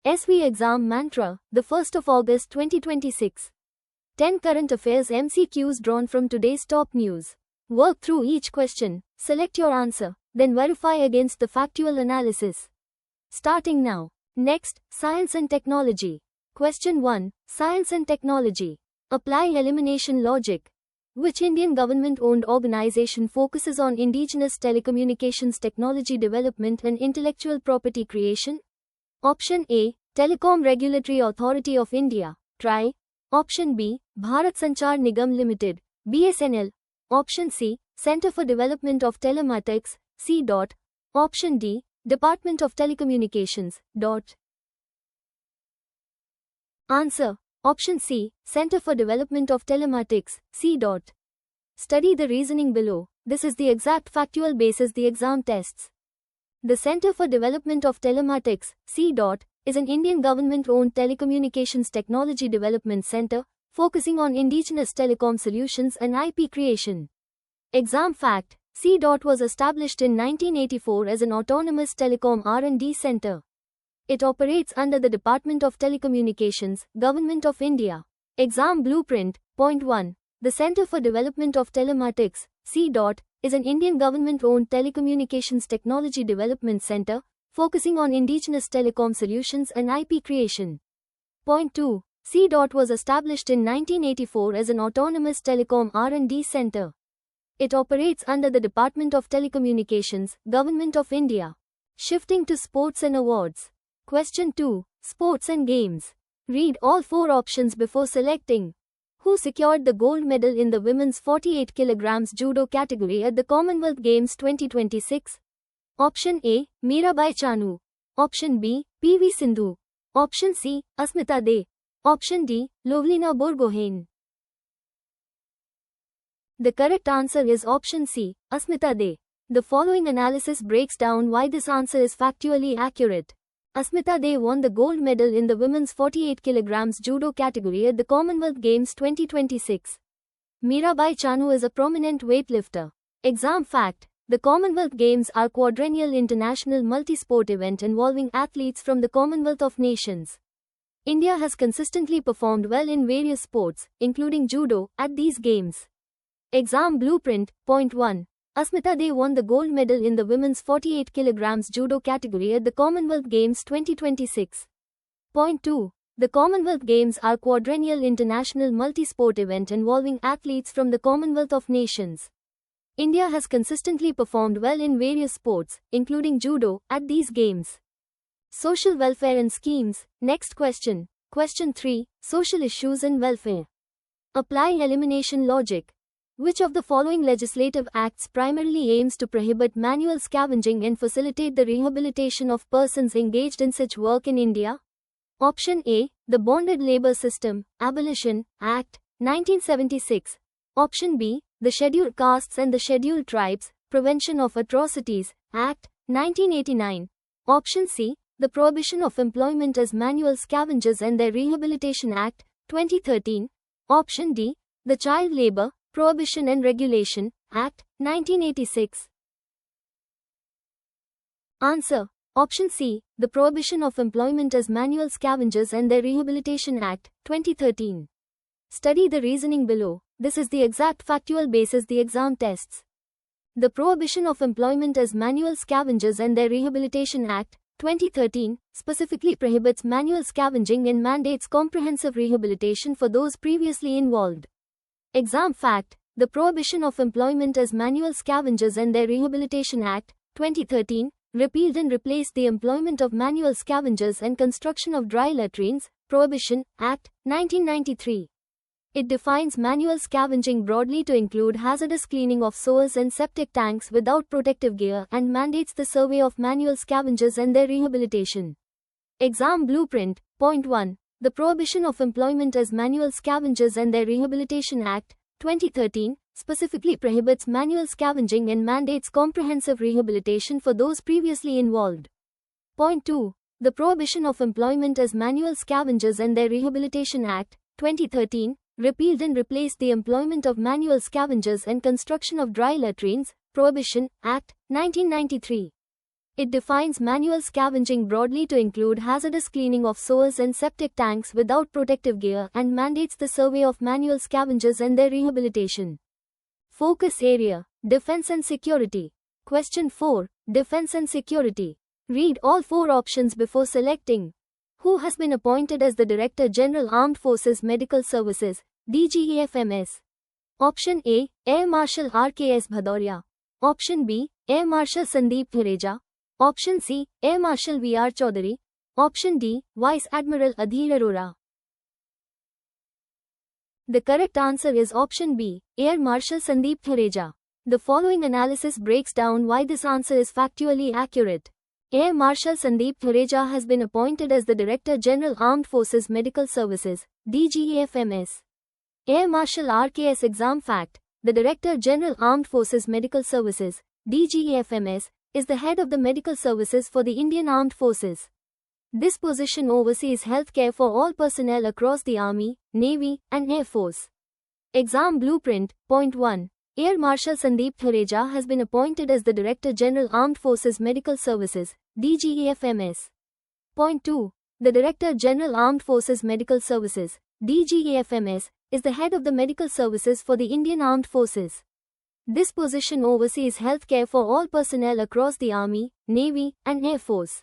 SV Exam Mantra, the 1st of August 2026. 10 current affairs MCQs drawn from today's top news. Work through each question, select your answer, then verify against the factual analysis. Starting now. Next, Science and Technology. Question 1. Science and Technology. Apply elimination logic. Which Indian government-owned organization focuses on indigenous telecommunications technology development and intellectual property creation? Option A. Telecom Regulatory Authority of India, TRAI. Option B. Bharat Sanchar Nigam Limited, BSNL. Option C. Center for Development of Telematics, C. Option D. Department of Telecommunications, Answer. Option C. Center for Development of Telematics, C. Study the reasoning below. This is the exact factual basis the exam tests. The Center for Development of Telematics, C. is an Indian government-owned telecommunications technology development center, focusing on indigenous telecom solutions and IP creation. Exam fact: C. was established in 1984 as an autonomous telecom R&D center. It operates under the Department of Telecommunications, Government of India. Exam blueprint. Point 1. The Center for Development of Telematics, C. is an Indian government-owned telecommunications technology development center, focusing on indigenous telecom solutions and IP creation. Point 2. C. was established in 1984 as an autonomous telecom R&D center. It operates under the Department of Telecommunications, Government of India. Shifting to sports and awards. Question 2. Sports and games. Read all 4 options before selecting. Who secured the gold medal in the women's 48 kg judo category at the Commonwealth Games 2026? Option A. Mirabai Chanu. Option B. PV Sindhu. Option C. Asmita De. Option D. Lovlina Borgohain. The correct answer is option C. Asmita De. The following analysis breaks down why this answer is factually accurate. Asmita De won the gold medal in the women's 48 kg judo category at the Commonwealth Games 2026. Mirabai Chanu is a prominent weightlifter. Exam fact: the Commonwealth Games are quadrennial international multi-sport event involving athletes from the Commonwealth of Nations. India has consistently performed well in various sports, including judo, at these games. Exam blueprint. Point 1. Asmita De won the gold medal in the women's 48 kg judo category at the Commonwealth Games 2026. Point 2. The Commonwealth Games are quadrennial international multi-sport event involving athletes from the Commonwealth of Nations. India has consistently performed well in various sports, including judo, at these games. Social welfare and schemes. Next question. Question 3. Social issues and welfare. Apply elimination logic. Which of the following legislative acts primarily aims to prohibit manual scavenging and facilitate the rehabilitation of persons engaged in such work in India? Option A. The Bonded Labour System, Abolition, Act, 1976. Option B. The Scheduled Castes and the Scheduled Tribes, Prevention of Atrocities, Act, 1989. Option C. The Prohibition of Employment as Manual Scavengers and their Rehabilitation Act, 2013. Option D. The Child Labour, Prohibition and Regulation, Act, 1986. Answer. Option C. The Prohibition of Employment as Manual Scavengers and their Rehabilitation Act, 2013. Study the reasoning below. This is the exact factual basis the exam tests. The Prohibition of Employment as Manual Scavengers and their Rehabilitation Act, 2013, specifically prohibits manual scavenging and mandates comprehensive rehabilitation for those previously involved. Exam fact: the Prohibition of Employment as Manual Scavengers and their Rehabilitation Act, 2013, repealed and replaced the Employment of Manual Scavengers and Construction of Dry Latrines, Prohibition, Act, 1993. It defines manual scavenging broadly to include hazardous cleaning of sewers and septic tanks without protective gear and mandates the survey of manual scavengers and their rehabilitation. Exam blueprint. Point 1. The Prohibition of Employment as Manual Scavengers and their Rehabilitation Act, 2013, specifically prohibits manual scavenging and mandates comprehensive rehabilitation for those previously involved. Point 2. The Prohibition of Employment as Manual Scavengers and their Rehabilitation Act, 2013, repealed and replaced the Employment of Manual Scavengers and Construction of Dry Latrines, Prohibition, Act, 1993. It defines manual scavenging broadly to include hazardous cleaning of sewers and septic tanks without protective gear and mandates the survey of manual scavengers and their rehabilitation. Focus area: Defense and Security. Question 4. Defense and Security. Read all 4 options before selecting. Who has been appointed as the Director General Armed Forces Medical Services, DGAFMS? Option A, Air Marshal RKS Bhadauria. Option B, Air Marshal Sandeep Thureja. Option C, Air Marshal VR Chaudhary. Option D, Vice Admiral Adhir Arora. The correct answer is option B, Air Marshal Sandeep Thureja. The following analysis breaks down why this answer is factually accurate. Air Marshal Sandeep Thureja has been appointed as the Director General Armed Forces Medical Services, DGAFMS. Air Marshal RKS Exam Fact: the Director General Armed Forces Medical Services, DGAFMS, is the head of the medical services for the Indian Armed Forces. This position oversees healthcare for all personnel across the Army, Navy, and Air Force. Exam Blueprint. Point 1. Air Marshal Sandeep Thureja has been appointed as the Director General Armed Forces Medical Services, DGAFMS. Point 2. The Director General Armed Forces Medical Services, DGAFMS, is the head of the medical services for the Indian Armed Forces. This position oversees healthcare for all personnel across the Army, Navy, and Air Force.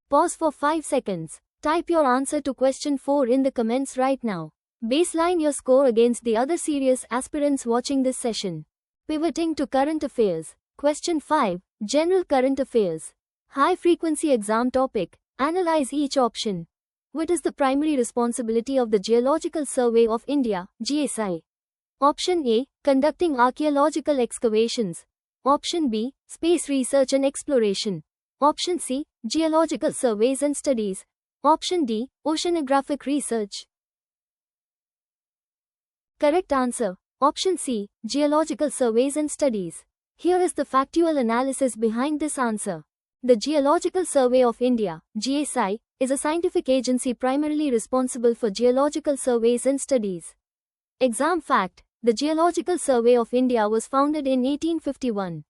Pause for 5 seconds. Type your answer to question 4 in the comments right now. Baseline your score against the other serious aspirants watching this session. Pivoting to current affairs. Question 5. General current affairs. High frequency exam topic. Analyze each option. What is the primary responsibility of the Geological Survey of India, GSI? Option A, conducting archaeological excavations. Option B, space research and exploration. Option C, geological surveys and studies. Option D, oceanographic research. Correct answer: Option C, geological surveys and studies. Here is the factual analysis behind this answer. The Geological Survey of India, GSI, is a scientific agency primarily responsible for geological surveys and studies. Exam fact: the Geological Survey of India was founded in 1851.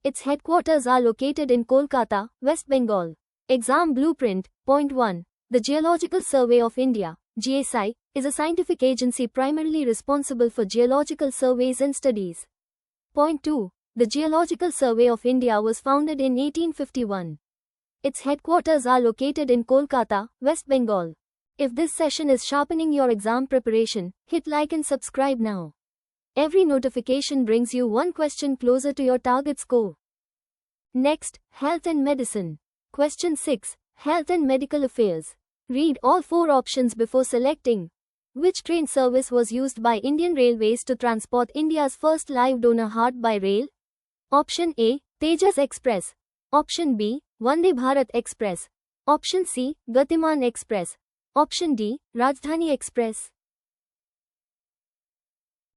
Its headquarters are located in Kolkata, West Bengal. Exam blueprint. Point 1. The Geological Survey of India, GSI, is a scientific agency primarily responsible for geological surveys and studies. Point 2. The Geological Survey of India was founded in 1851. Its headquarters are located in Kolkata, West Bengal. If this session is sharpening your exam preparation, hit like and subscribe now. Every notification brings you one question closer to your target score. Next, Health and Medicine. Question 6. Health and Medical Affairs. Read all 4 options before selecting. Which train service was used by Indian Railways to transport India's first live donor heart by rail? Option A, Tejas Express. Option B, Vande Bharat Express. Option C, Gatiman Express. Option D, Rajdhani Express.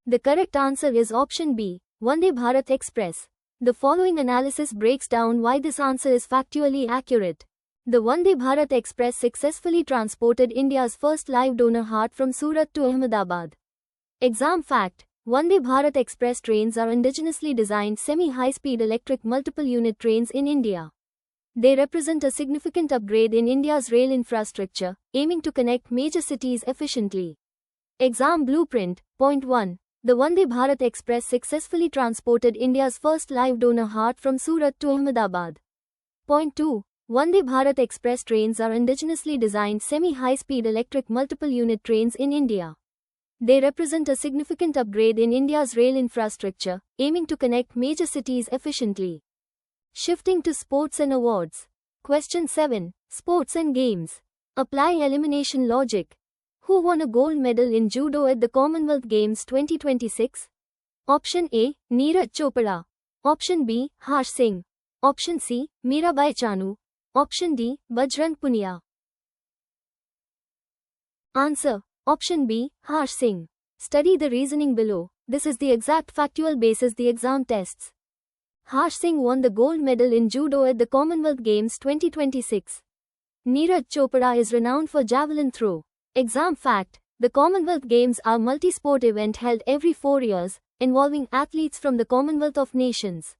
The correct answer is option B, Vande Bharat Express. The following analysis breaks down why this answer is factually accurate. The Vande Bharat Express successfully transported India's first live donor heart from Surat to Ahmedabad. Exam fact: Vande Bharat Express trains are indigenously designed semi-high-speed electric multiple-unit trains in India. They represent a significant upgrade in India's rail infrastructure, aiming to connect major cities efficiently. Exam blueprint. Point 1. The Vande Bharat Express successfully transported India's first live donor heart from Surat to Ahmedabad. Point 2. Vande Bharat Express trains are indigenously designed semi-high-speed electric multiple-unit trains in India. They represent a significant upgrade in India's rail infrastructure, aiming to connect major cities efficiently. Shifting to sports and awards. Question 7. Sports and games. Apply elimination logic. Who won a gold medal in judo at the Commonwealth Games 2026? Option A, Neeraj Chopra. Option B, Harsh Singh. Option C, Mirabai Chanu. Option D, Bajrang Punia. Answer: Option B, Harsh Singh. Study the reasoning below. This is the exact factual basis the exam tests. Harsh Singh won the gold medal in judo at the Commonwealth Games 2026. Neeraj Chopra is renowned for javelin throw. Exam fact: the Commonwealth Games are a multi-sport event held every 4 years, involving athletes from the Commonwealth of Nations.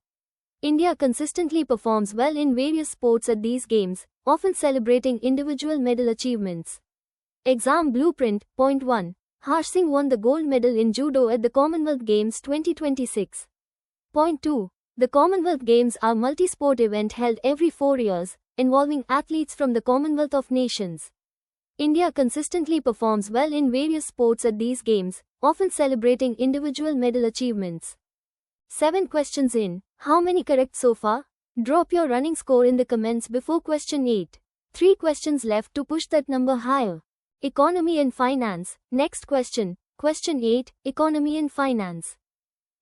India consistently performs well in various sports at these games, often celebrating individual medal achievements. Exam Blueprint. Point 1. Harsh Singh won the gold medal in Judo at the Commonwealth Games 2026. Point 2. The Commonwealth Games are a multi-sport event held every 4 years, involving athletes from the Commonwealth of Nations. India consistently performs well in various sports at these games, often celebrating individual medal achievements. 7 questions in. How many correct so far? Drop your running score in the comments before question 8. 3 questions left to push that number higher. Economy and Finance. Next question. Question 8. Economy and Finance.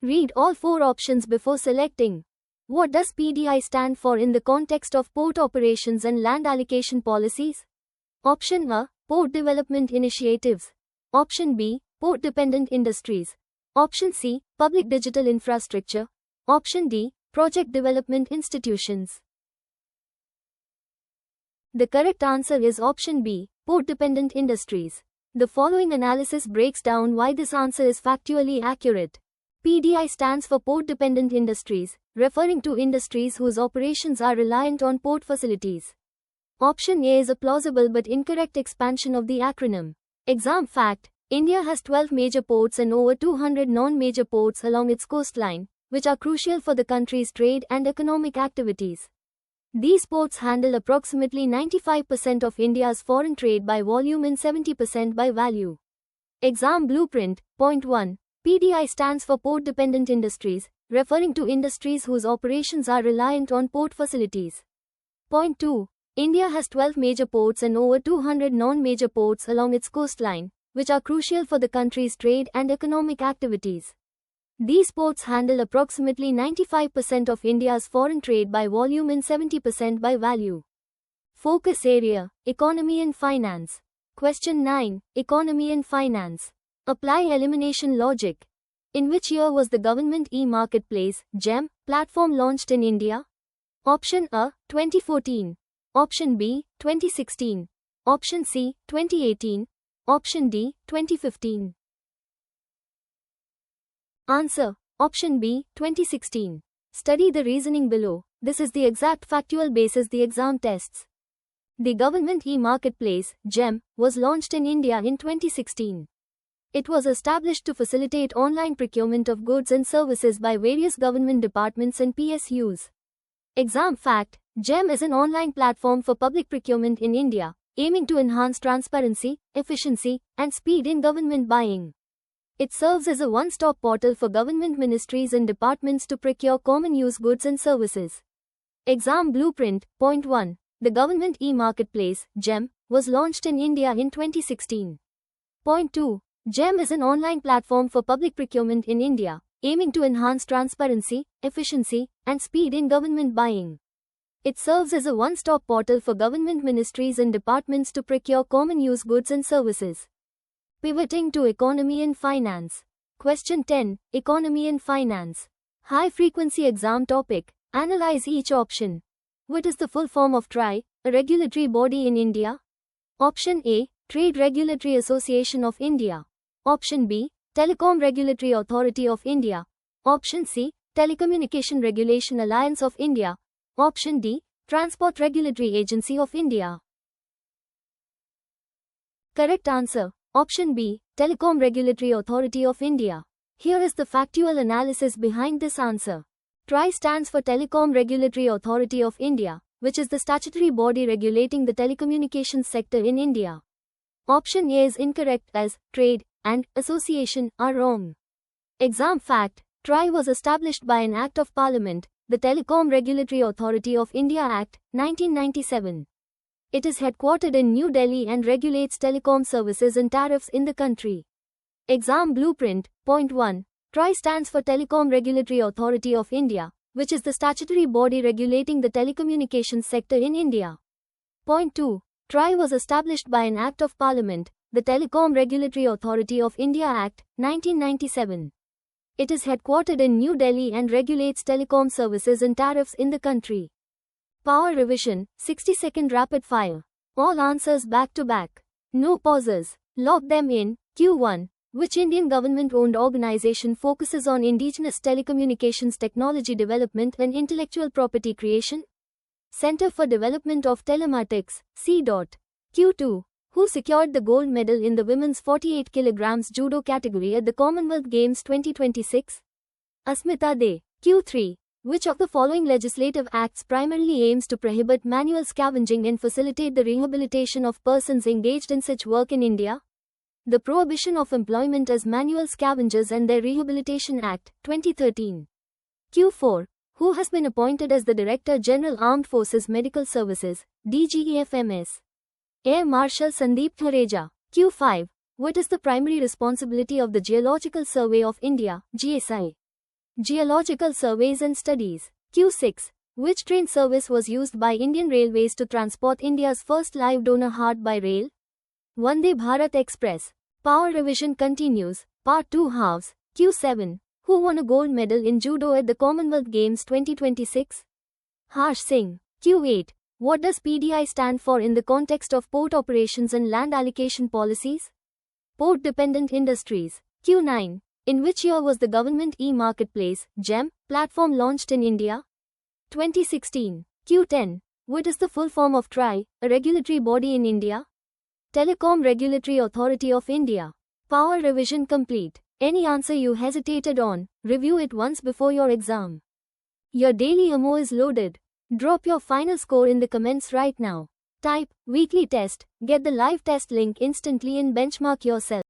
Read all 4 options before selecting. What does PDI stand for in the context of port operations and land allocation policies? Option A. Port Development Initiatives. Option B. Port Dependent Industries. Option C. Public Digital Infrastructure. Option D. Project Development Institutions. The correct answer is option B. Port Dependent Industries. The following analysis breaks down why this answer is factually accurate. PDI stands for Port Dependent Industries, referring to industries whose operations are reliant on port facilities. Option A is a plausible but incorrect expansion of the acronym. Exam fact: India has 12 major ports and over 200 non-major ports along its coastline, which are crucial for the country's trade and economic activities. These ports handle approximately 95% of India's foreign trade by volume and 70% by value. Exam Blueprint. Point 1. PDI stands for Port Dependent Industries, referring to industries whose operations are reliant on port facilities. Point 2. India has 12 major ports and over 200 non-major ports along its coastline, which are crucial for the country's trade and economic activities. These ports handle approximately 95% of India's foreign trade by volume and 70% by value. Focus area: Economy and Finance. Question 9. Economy and Finance. Apply elimination logic. In which year was the Government e-Marketplace (GeM) platform launched in India? Option A. 2014. Option B. 2016. Option C. 2018. Option D. 2015. Answer: Option B. 2016. Study the reasoning below. This is the exact factual basis the exam tests. The Government e-Marketplace (GeM) was launched in India in 2016. It was established to facilitate online procurement of goods and services by various government departments and PSUs. Exam fact: GeM is an online platform for public procurement in India, aiming to enhance transparency, efficiency, and speed in government buying. It serves as a one-stop portal for government ministries and departments to procure common use goods and services. Exam Blueprint. Point 1. The Government e-Marketplace (GeM) was launched in India in 2016. Point 2. GeM is an online platform for public procurement in India, aiming to enhance transparency, efficiency, and speed in government buying. It serves as a one-stop portal for government ministries and departments to procure common use goods and services. Pivoting to Economy and Finance. Question 10. Economy and Finance. High-frequency exam topic. Analyze each option. What is the full form of TRAI, a regulatory body in India? Option A. Trade Regulatory Association of India. Option B. Telecom Regulatory Authority of India. Option C. Telecommunication Regulation Alliance of India. Option D. Transport Regulatory Agency of India. Correct answer: Option B. Telecom Regulatory Authority of India. Here is the factual analysis behind this answer. TRAI stands for Telecom Regulatory Authority of India, which is the statutory body regulating the telecommunications sector in India. Option A is incorrect as trade and association are wrong. Exam fact: TRAI was established by an Act of Parliament, the Telecom Regulatory Authority of India Act, 1997. It is headquartered in New Delhi and regulates telecom services and tariffs in the country. Exam Blueprint. Point 1. TRAI stands for Telecom Regulatory Authority of India, which is the statutory body regulating the telecommunications sector in India. Point 2. TRAI was established by an Act of Parliament, the Telecom Regulatory Authority of India Act, 1997. It is headquartered in New Delhi and regulates telecom services and tariffs in the country. Power revision, 60-second rapid fire. All answers back to back. No pauses. Lock them in. Q1. Which Indian government-owned organization focuses on indigenous telecommunications technology development and intellectual property creation? Center for Development of Telematics, C. Q2. Who secured the gold medal in the women's 48 kg judo category at the Commonwealth Games 2026? Asmita De. Q3. Which of the following legislative acts primarily aims to prohibit manual scavenging and facilitate the rehabilitation of persons engaged in such work in India? The Prohibition of Employment as Manual Scavengers and Their Rehabilitation Act, 2013. Q4. Who has been appointed as the Director General Armed Forces Medical Services, DGEFMS? Air Marshal Sandeep Thureja. Q5. What is the primary responsibility of the Geological Survey of India, GSI? Geological Surveys and Studies. Q6. Which train service was used by Indian Railways to transport India's first live donor heart by rail? Vande Bharat Express. Power revision continues. Part 2 halves. Q7. Who won a gold medal in judo at the Commonwealth Games 2026? Harsh Singh. Q8. What does PDI stand for in the context of port operations and land allocation policies? Port Dependent Industries. Q9. In which year was the Government e-Marketplace, GeM, platform launched in India? 2016. Q10. What is the full form of TRAI, a regulatory body in India? Telecom Regulatory Authority of India. Power revision complete. Any answer you hesitated on, review it once before your exam. Your daily AMO is loaded. Drop your final score in the comments right now. Type weekly test, get the live test link instantly and benchmark yourself.